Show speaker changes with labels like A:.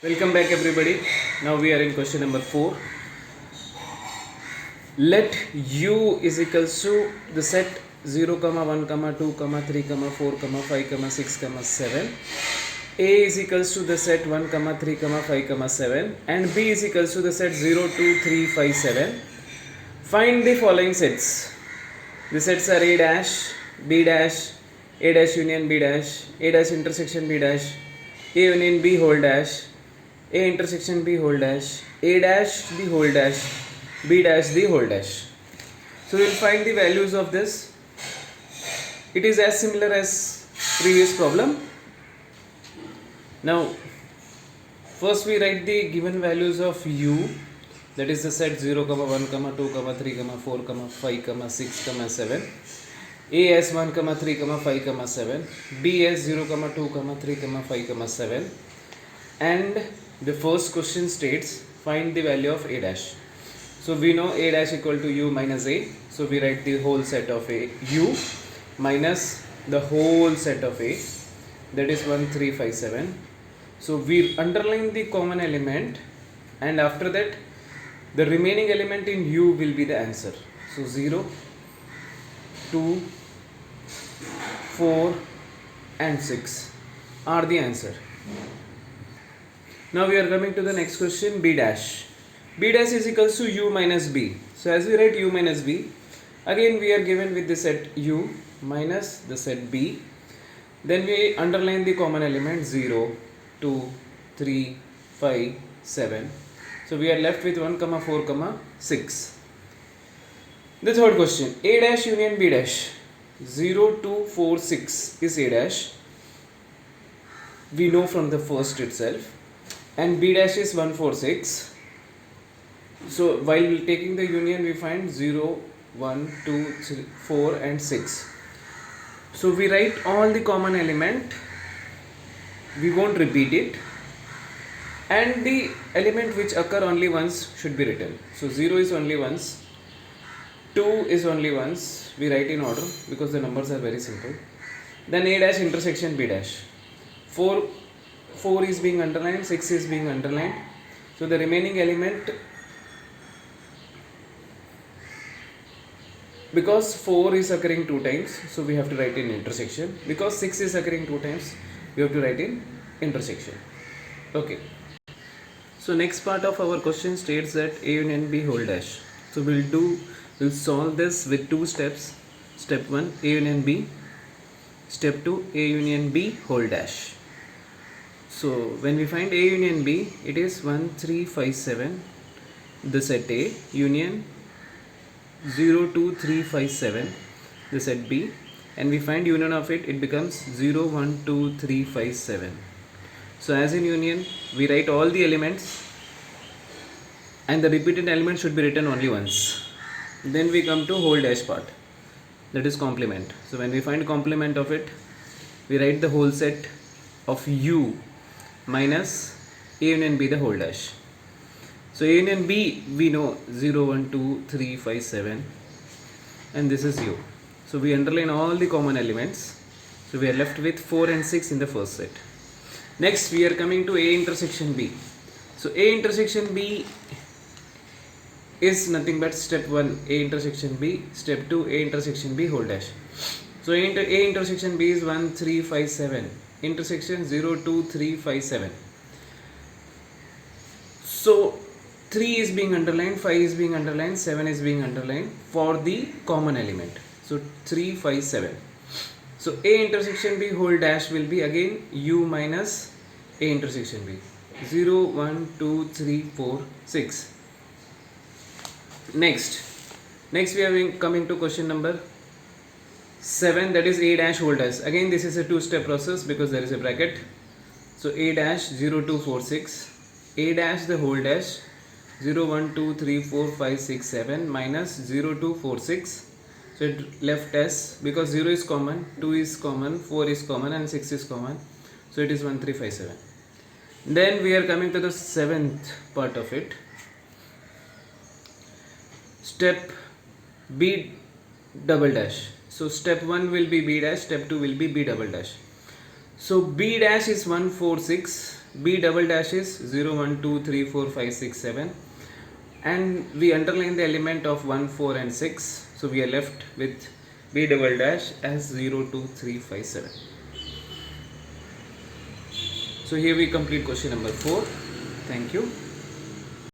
A: Welcome back everybody. Now we are in question number 4. Let U is equals to the set 0, 1, 2, 3, 4, 5, 6, 7. A is equals to the set 1, 3, 5, 7 and B is equals to the set 0, 2, 3, 5, 7. Find the following sets. The sets are A dash, B dash, A dash union B dash, A dash intersection B dash, A union B whole dash, A intersection B whole dash, A dash the whole dash, B dash the whole dash. So we will find the values of this. It is as similar as previous problem. Now first we write the given values of U, that is the set 0, 1, 2, 3, 4, 5, 6, 7. A as 1, 3, 5, 7. B as 0, 2, 3, 5, 7. And the first question states find the value of A dash. So we know A dash equal to U minus A. So we write the whole set of A U minus the whole set of A, that is 1, 3, 5, 7. So we underline the common element and after that the remaining element in U will be the answer. So 0, 2, 4 and 6 are the answer. Now we are coming to the next question, B dash. B dash is equals to U minus B. So as we write U minus B, again we are given with the set U minus the set B. Then we underline the common element 0, 2, 3, 5, 7. So we are left with 1, 4, 6. The third question, A dash union B dash. 0, 2, 4, 6 is A dash. We know from the first itself. And B dash is 1, 4, 6. So while taking the union we find 0, 1, 2, 3, 4 and 6. So we write all the common element. We won't repeat it. And the element which occur only once should be written. So 0 is only once. 2 is only once. We write in order because the numbers are very simple. Then A dash intersection B dash. 4 is being underlined, 6 is being underlined. So the remaining element, because 4 is occurring 2 times, so we have to write in intersection. Because 6 is occurring 2 times, we have to write in intersection. Okay. So next part of our question states that A union B whole dash. So we'll solve this with 2 steps. Step 1, A union B. Step 2, A union B whole dash. So when we find A union B, it is 1, 3, 5, 7, the set A, union 0, 2, 3, 5, 7, the set B, and we find union of it, it becomes 0, 1, 2, 3, 5, 7. So as in union, we write all the elements and the repeated element should be written only once. Then we come to whole dash part, that is complement. So when we find complement of it, we write the whole set of U minus A union B the whole dash. So A union B we know 0, 1, 2, 3, 5, 7 and this is U. So we underline all the common elements. So we are left with 4 and 6 in the first set. Next we are coming to A intersection B. So A intersection B is nothing but step 1 A intersection B, step 2 A intersection B whole dash. So A intersection B is 1, 3, 5, 7. Intersection 0, 2, 3, 5, 7. So 3 is being underlined, 5 is being underlined, 7 is being underlined for the common element. So 3, 5, 7. So A intersection B whole dash will be again U minus A intersection B. 0, 1, 2, 3, 4, 6. Next we are coming to question number 7, that is A dash whole dash. Again this is a 2-step process because there is a bracket. So A dash 0, 2, 4, 6. A dash the whole dash 0, 1, 2, 3, 4, 5, 6, 7 minus 0, 2, 4, 6. So it left as, because 0 is common, 2 is common, 4 is common and 6 is common. So it is 1, 3, 5, 7. Then we are coming to the 7th part of it. Step B double dash. So step 1 will be B dash, step 2 will be B double dash. So B dash is 1, 4, 6, B double dash is 0, 1, 2, 3, 4, 5, 6, 7, and we underline the element of 1, 4 and 6, so we are left with B double dash as 0, 2, 3, 5, 7. So here we complete question number 4. Thank you.